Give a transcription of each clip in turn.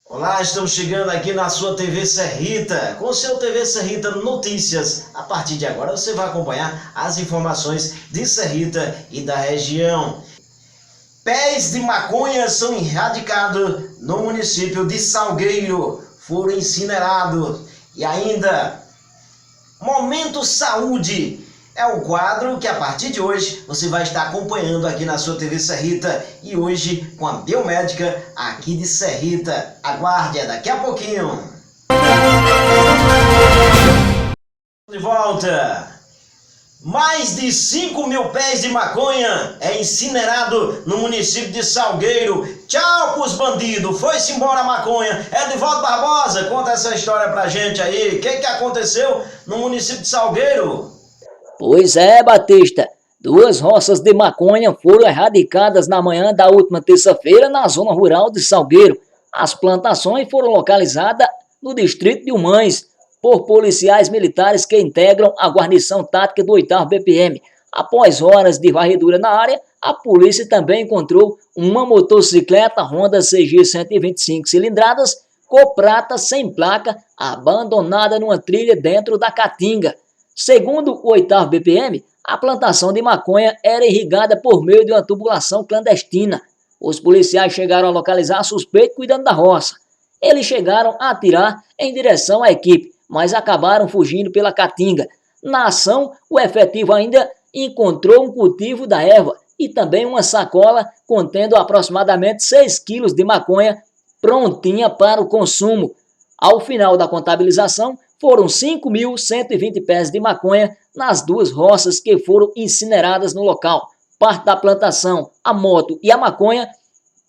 Olá, estamos chegando aqui na sua TV Serrita, com o seu TV Serrita Notícias. A partir de agora você vai acompanhar as informações de Serrita e da região. Pés de maconha são erradicados no município de Salgueiro, foram incinerados. E ainda, Momento Saúde é o quadro que a partir de hoje você vai estar acompanhando aqui na sua TV Serrita e hoje com a biomédica aqui de Serrita. Aguarde, daqui a pouquinho. De volta. Mais de 5.000 pés de maconha é incinerado no município de Salgueiro. Tchau pros bandidos, foi-se embora a maconha. Edivaldo Barbosa, conta essa história pra gente aí. O que aconteceu no município de Salgueiro? Pois é, Batista. 2 roças de maconha foram erradicadas na manhã da última terça-feira na zona rural de Salgueiro. As plantações foram localizadas no distrito de Humães por policiais militares que integram a guarnição tática do 8º BPM. Após horas de varredura na área, a polícia também encontrou uma motocicleta Honda CG 125 cilindradas, cor prata sem placa, abandonada numa trilha dentro da caatinga. Segundo o 8º BPM, a plantação de maconha era irrigada por meio de uma tubulação clandestina. Os policiais chegaram a localizar suspeito cuidando da roça. Eles chegaram a atirar em direção à equipe, mas acabaram fugindo pela caatinga. Na ação, o efetivo ainda encontrou um cultivo da erva e também uma sacola contendo aproximadamente 6 quilos de maconha prontinha para o consumo. Ao final da contabilização, foram 5.120 pés de maconha nas 2 roças que foram incineradas no local. Parte da plantação, a moto e a maconha,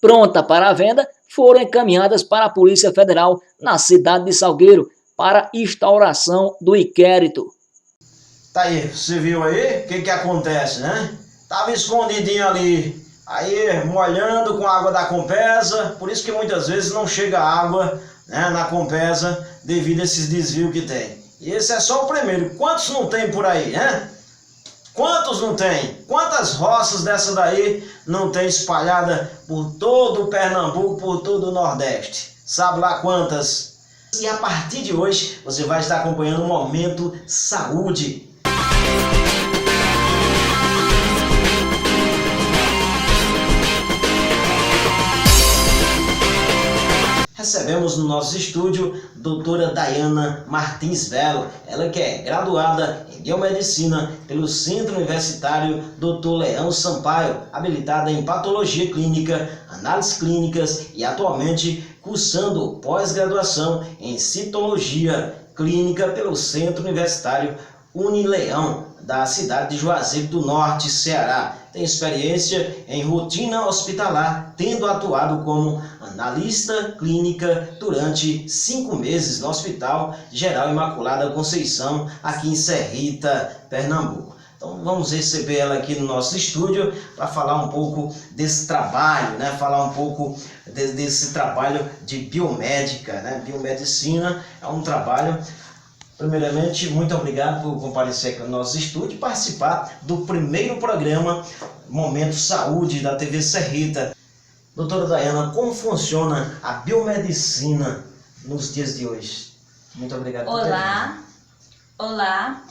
pronta para a venda, foram encaminhadas para a Polícia Federal na cidade de Salgueiro para instauração do inquérito. Tá aí, você viu aí o que acontece, né? Tava escondidinho ali, aí molhando com a água da Compesa, por isso que muitas vezes não chega água, né, na Compesa devido a esses desvios que tem. E esse é só o primeiro. Quantos não tem por aí, né? Quantos não tem? Quantas roças dessa daí não tem espalhada por todo o Pernambuco, por todo o Nordeste? Sabe lá quantas? E a partir de hoje você vai estar acompanhando o Momento Saúde. Recebemos no nosso estúdio doutora Dayana Martins Velo, ela que é graduada em Biomedicina pelo Centro Universitário Dr. Leão Sampaio, habilitada em Patologia Clínica, Análises Clínicas e atualmente cursando pós-graduação em Citologia Clínica pelo Centro Universitário Unileão, da cidade de Juazeiro do Norte, Ceará. Tem experiência em rotina hospitalar, tendo atuado como analista clínica durante 5 meses no Hospital Geral Imaculada Conceição, aqui em Serrita, Pernambuco. Então vamos receber ela aqui no nosso estúdio para falar um pouco desse trabalho, né? Falar um pouco desse trabalho de biomédica, né? Biomedicina é um trabalho. Primeiramente, muito obrigado por comparecer aqui no nosso estúdio e participar do primeiro programa Momento Saúde da TV Serrita. Doutora Dayana, como funciona a biomedicina nos dias de hoje? Muito obrigado por ter vindo. Olá.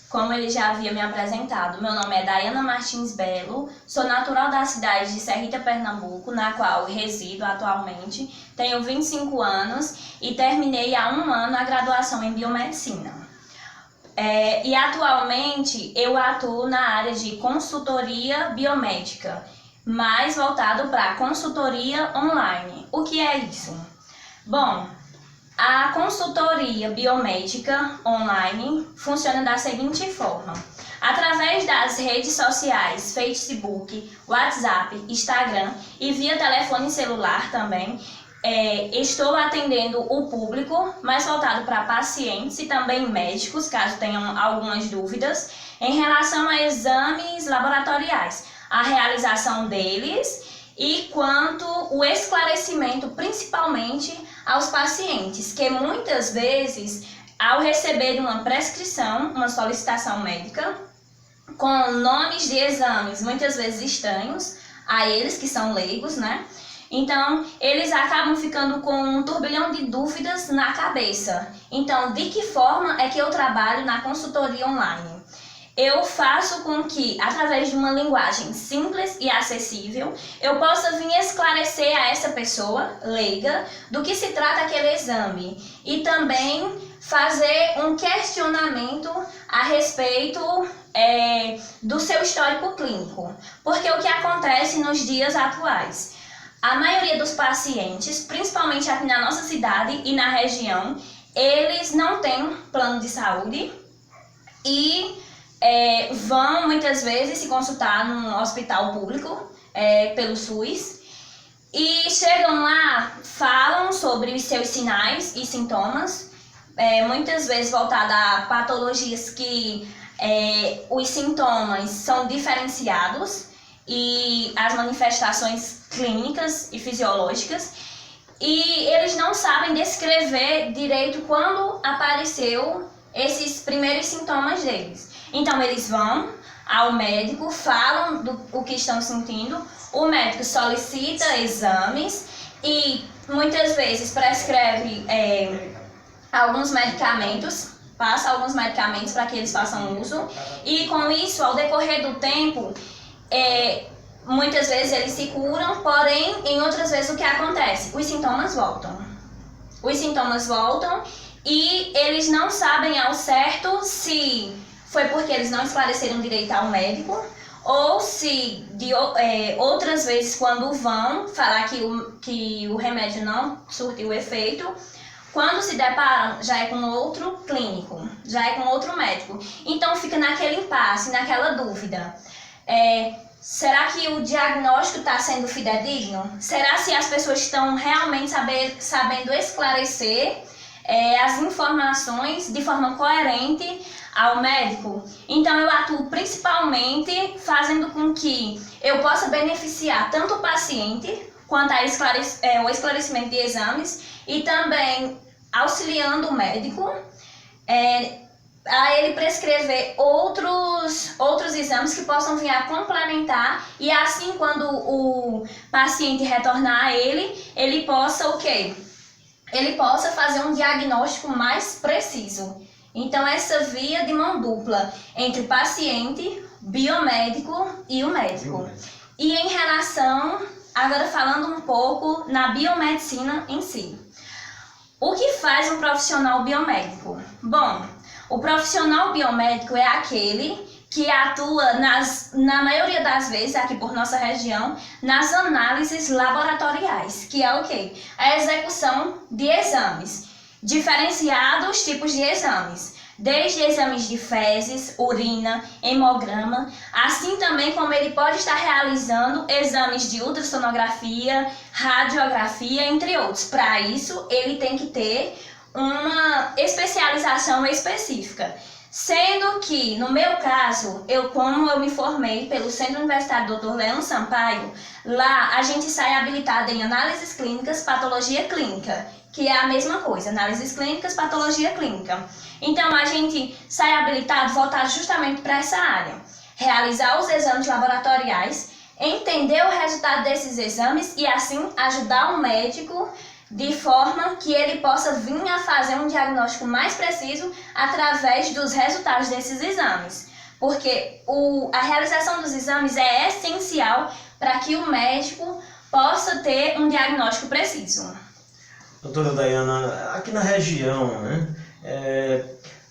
Como ele já havia me apresentado, meu nome é Dayana Martins Velo, sou natural da cidade de Serrita, Pernambuco, na qual resido atualmente, tenho 25 anos e terminei há 1 ano a graduação em Biomedicina. E atualmente eu atuo na área de consultoria biomédica, mais voltado para consultoria online. O que é isso? Bom, a consultoria biomédica online funciona da seguinte forma: através das redes sociais, Facebook, WhatsApp, Instagram e via telefone celular também, estou atendendo o público mais voltado para pacientes e também médicos, caso tenham algumas dúvidas, em relação a exames laboratoriais, a realização deles e quanto o esclarecimento, principalmente aos pacientes, que muitas vezes, ao receber uma prescrição, uma solicitação médica, com nomes de exames muitas vezes estranhos a eles que são leigos, né? Então, eles acabam ficando com um turbilhão de dúvidas na cabeça. Então, de que forma é que eu trabalho na consultoria online? Eu faço com que, através de uma linguagem simples e acessível, eu possa vir esclarecer a essa pessoa leiga do que se trata aquele exame e também fazer um questionamento a respeito do seu histórico clínico. Porque o que acontece nos dias atuais? A maioria dos pacientes, principalmente aqui na nossa cidade e na região, eles não têm plano de saúde e vão muitas vezes se consultar num hospital público pelo SUS e chegam lá, falam sobre os seus sinais e sintomas, muitas vezes voltada a patologias que os sintomas são diferenciados e as manifestações clínicas e fisiológicas, e eles não sabem descrever direito quando apareceu esses primeiros sintomas deles. Então eles vão ao médico, falam o que estão sentindo, o médico solicita exames e muitas vezes prescreve alguns medicamentos, passa alguns medicamentos para que eles façam uso, e com isso, ao decorrer do tempo, muitas vezes eles se curam, porém, em outras vezes o que acontece? Os sintomas voltam. Os sintomas voltam e eles não sabem ao certo se foi porque eles não esclareceram direito ao médico, ou se outras vezes quando vão falar que o remédio não surtiu efeito, quando se deparam já é com outro clínico, já é com outro médico. Então fica naquele impasse, naquela dúvida. Será que o diagnóstico está sendo fidedigno? Será se as pessoas estão realmente sabendo esclarecer as informações de forma coerente ao médico? Então eu atuo principalmente fazendo com que eu possa beneficiar tanto o paciente quanto o esclarecimento de exames e também auxiliando o médico a ele prescrever outros exames que possam vir a complementar, e assim quando o paciente retornar a ele possa ele possa fazer um diagnóstico mais preciso. Então essa via de mão dupla entre o paciente, biomédico e o médico. E em relação, agora falando um pouco na biomedicina em si. O que faz um profissional biomédico? Bom, o profissional biomédico é aquele que atua na maioria das vezes, aqui por nossa região, nas análises laboratoriais, que é o quê? A execução de exames, diferenciados tipos de exames, desde exames de fezes, urina, hemograma, assim também como ele pode estar realizando exames de ultrassonografia, radiografia, entre outros. Para isso, ele tem que ter uma especialização específica. Sendo que, no meu caso, como eu me formei pelo Centro Universitário Dr. Leão Sampaio, lá a gente sai habilitado em análises clínicas, patologia clínica, que é a mesma coisa, análises clínicas, patologia clínica. Então, a gente sai habilitado, voltado justamente para essa área. Realizar os exames laboratoriais, entender o resultado desses exames e, assim, ajudar o médico de forma que ele possa vir a fazer um diagnóstico mais preciso através dos resultados desses exames. Porque a realização dos exames é essencial para que o médico possa ter um diagnóstico preciso. Doutora Dayana, aqui na região, né,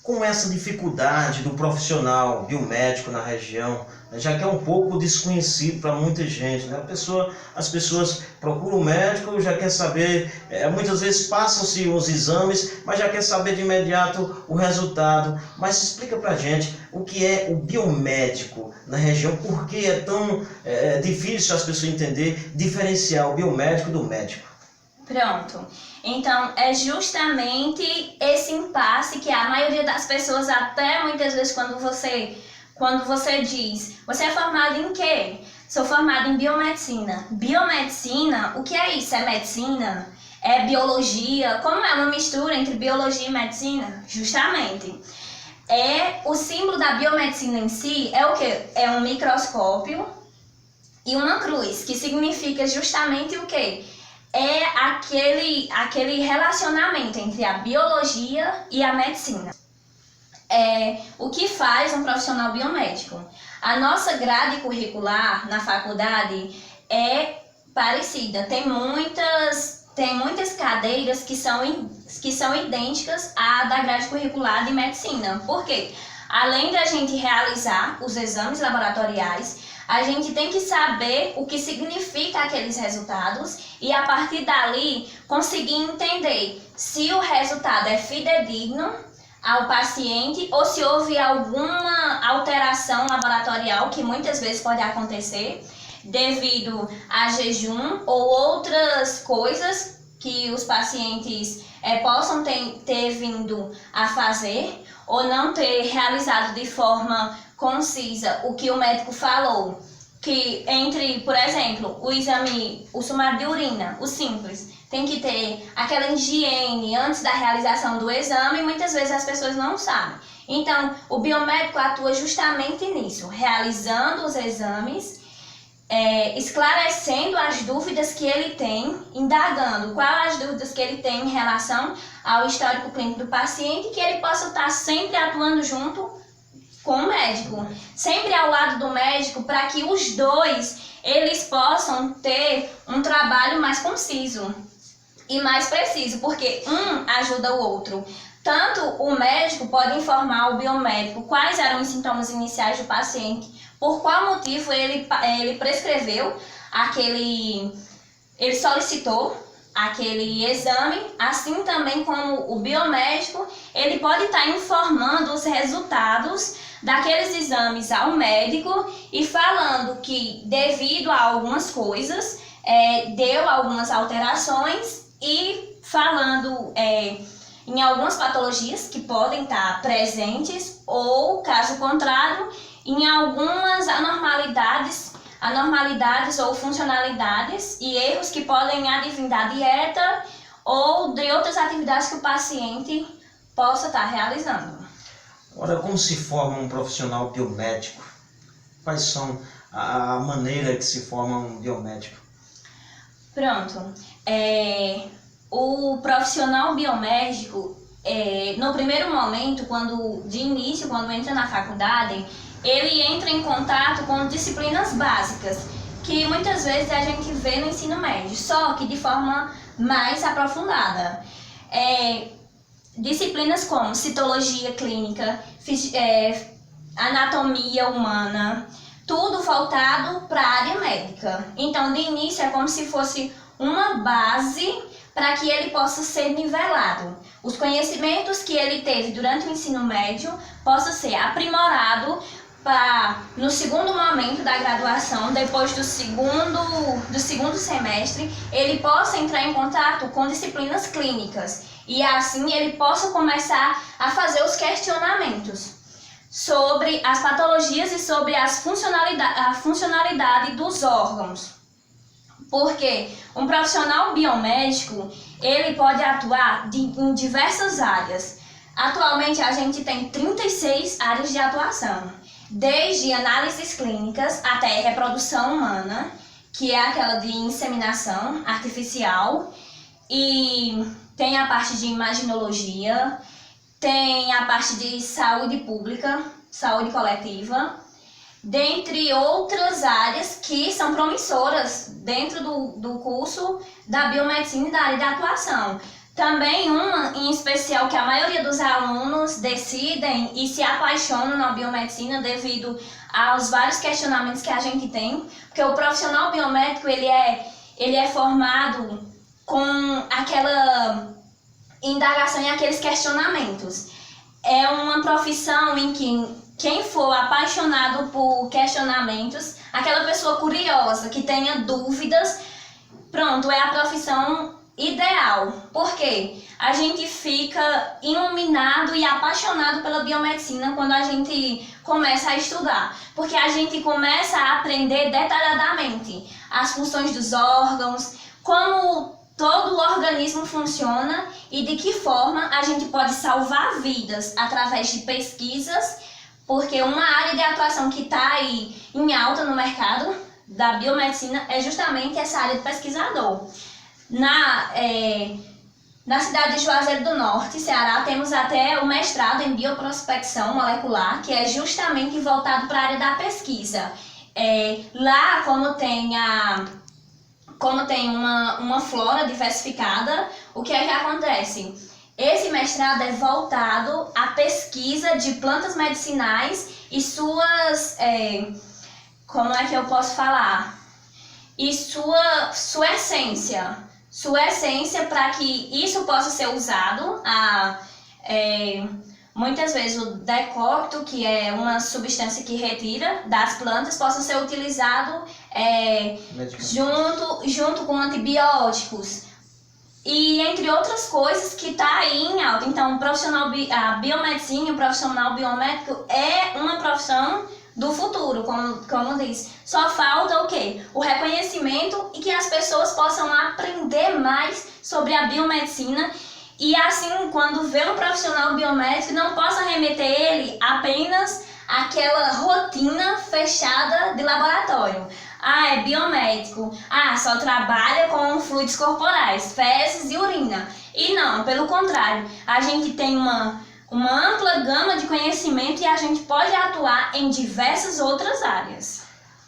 com essa dificuldade do profissional biomédico na região, já que é um pouco desconhecido para muita gente, né? As pessoas procuram o médico, já quer saber, muitas vezes passam-se os exames, mas já quer saber de imediato o resultado. Mas explica para a gente o que é o biomédico na região, por que é tão difícil as pessoas entender, diferenciar o biomédico do médico. Pronto. Então, é justamente esse impasse que a maioria das pessoas, até muitas vezes quando você diz, você é formado em quê? Sou formado em biomedicina. Biomedicina, o que é isso? É medicina? É biologia? Como é uma mistura entre biologia e medicina? Justamente. O símbolo da biomedicina em si é o quê? É um microscópio e uma cruz, que significa justamente o quê? é aquele relacionamento entre a biologia e a medicina. O que faz um profissional biomédico? A nossa grade curricular na faculdade é parecida. Tem muitas cadeiras que são idênticas à da grade curricular de medicina. Por quê? Além da gente realizar os exames laboratoriais, a gente tem que saber o que significa aqueles resultados e, a partir dali, conseguir entender se o resultado é fidedigno ao paciente ou se houve alguma alteração laboratorial, que muitas vezes pode acontecer devido a jejum ou outras coisas que os pacientes possam ter vindo a fazer ou não ter realizado de forma concisa o que o médico falou, que por exemplo, o sumário de urina, o simples, tem que ter aquela higiene antes da realização do exame e muitas vezes as pessoas não sabem. Então, o biomédico atua justamente nisso, realizando os exames, esclarecendo as dúvidas que ele tem, indagando quais as dúvidas que ele tem em relação ao histórico clínico do paciente, que ele possa estar sempre atuando junto com o médico, sempre ao lado do médico, para que os dois eles possam ter um trabalho mais conciso e mais preciso, porque um ajuda o outro. Tanto o médico pode informar ao biomédico quais eram os sintomas iniciais do paciente, por qual motivo ele prescreveu ele solicitou aquele exame, assim também como o biomédico, ele pode estar informando os resultados daqueles exames ao médico e falando que, devido a algumas coisas, deu algumas alterações e falando em algumas patologias que podem estar presentes ou, caso contrário, em algumas anormalidades ou funcionalidades e erros que podem advir da dieta ou de outras atividades que o paciente possa estar realizando. Ora, como se forma um profissional biomédico? Quais são a maneira que se forma um biomédico? Pronto. O profissional biomédico, no primeiro momento, quando entra na faculdade, ele entra em contato com disciplinas básicas, que muitas vezes a gente vê no ensino médio, só que de forma mais aprofundada. Disciplinas como citologia clínica, anatomia humana, tudo voltado para a área médica. Então, de início, é como se fosse uma base para que ele possa ser nivelado. Os conhecimentos que ele teve durante o ensino médio possam ser aprimorados no segundo momento da graduação, depois do segundo semestre, ele possa entrar em contato com disciplinas clínicas e assim ele possa começar a fazer os questionamentos sobre as patologias e sobre a funcionalidade dos órgãos. Porque um profissional biomédico, ele pode atuar em diversas áreas. Atualmente a gente tem 36 áreas de atuação, desde análises clínicas até reprodução humana, que é aquela de inseminação artificial, e tem a parte de imaginologia, tem a parte de saúde pública, saúde coletiva, dentre outras áreas que são promissoras dentro do curso da biomedicina e da área de atuação. Também uma em especial que a maioria dos alunos decidem e se apaixonam na biomedicina devido aos vários questionamentos que a gente tem, porque o profissional biomédico ele é formado com aquela indagação e aqueles questionamentos. É uma profissão em que quem for apaixonado por questionamentos, aquela pessoa curiosa que tenha dúvidas, pronto, é a profissão ideal. Por quê? A gente fica iluminado e apaixonado pela biomedicina quando a gente começa a estudar, porque a gente começa a aprender detalhadamente as funções dos órgãos, como todo o organismo funciona e de que forma a gente pode salvar vidas através de pesquisas, porque uma área de atuação que está aí em alta no mercado da biomedicina é justamente essa área de pesquisador. Na cidade de Juazeiro do Norte, Ceará, temos até o mestrado em bioprospecção molecular, que é justamente voltado para a área da pesquisa. Lá, como tem uma flora diversificada, o que é que acontece? Esse mestrado é voltado à pesquisa de plantas medicinais e suas... como é que eu posso falar? E sua essência. Sua essência para que isso possa ser usado. Muitas vezes o decocto, que é uma substância que retira das plantas, possa ser utilizado junto com antibióticos. E entre outras coisas que está aí em alta. Então, a biomedicina, o profissional biomédico é uma profissão do futuro, como diz. Só falta o quê? O reconhecimento e que as pessoas possam aprender mais sobre a biomedicina e assim, quando vê um profissional biomédico, não possa remeter ele apenas àquela rotina fechada de laboratório. É biomédico. Só trabalha com fluidos corporais, fezes e urina. E não, pelo contrário, a gente tem uma ampla gama de conhecimento e a gente pode atuar em diversas outras áreas.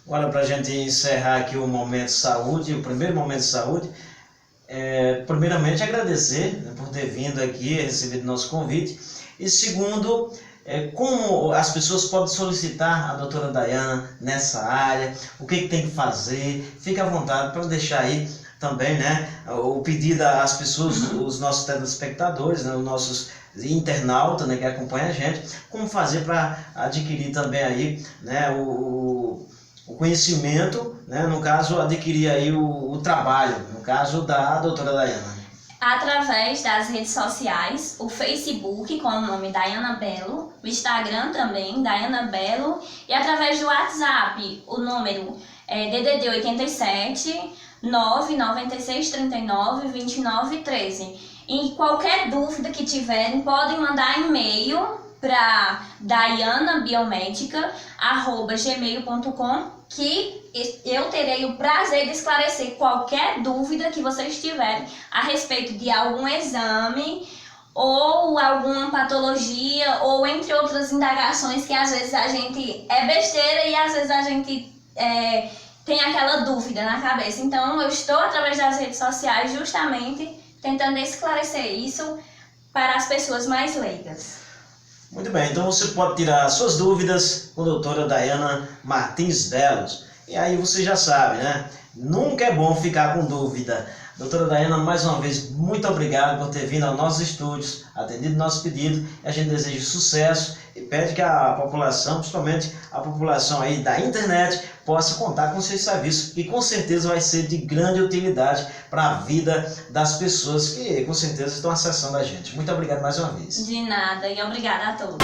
Agora, para a gente encerrar aqui o Momento Saúde, o primeiro Momento de Saúde, primeiramente agradecer, né, por ter vindo aqui, recebido nosso convite, e segundo, como as pessoas podem solicitar a doutora Daiana nessa área, o que tem que fazer, fique à vontade para deixar aí também, né, o pedido às pessoas, os nossos telespectadores, né, os nossos internautas, né, que acompanham a gente, como fazer para adquirir também aí, né, o conhecimento, né, no caso, adquirir aí o trabalho, no caso da doutora Daiana. Através das redes sociais, o Facebook com o nome Daiana Bello, o Instagram também, Daiana Bello, e através do WhatsApp, o número é DDD 87 996 39 29 13. E qualquer dúvida que tiverem, podem mandar e-mail para daianabiomedica@gmail.com, que eu terei o prazer de esclarecer qualquer dúvida que vocês tiverem a respeito de algum exame ou alguma patologia, ou entre outras indagações que às vezes a gente é besteira e às vezes a gente tem aquela dúvida na cabeça. Então eu estou através das redes sociais justamente tentando esclarecer isso para as pessoas mais leigas. Muito bem, então você pode tirar suas dúvidas com a doutora Daiana Martins Bello. E aí você já sabe, né? Nunca é bom ficar com dúvida. Doutora Daiana, mais uma vez, muito obrigado por ter vindo aos nossos estúdios, atendido nosso pedido. A gente deseja sucesso e pede que a população, principalmente a população aí da internet, possa contar com seus serviços, e com certeza vai ser de grande utilidade para a vida das pessoas que com certeza estão acessando a gente. Muito obrigado mais uma vez. De nada, e obrigada a todos.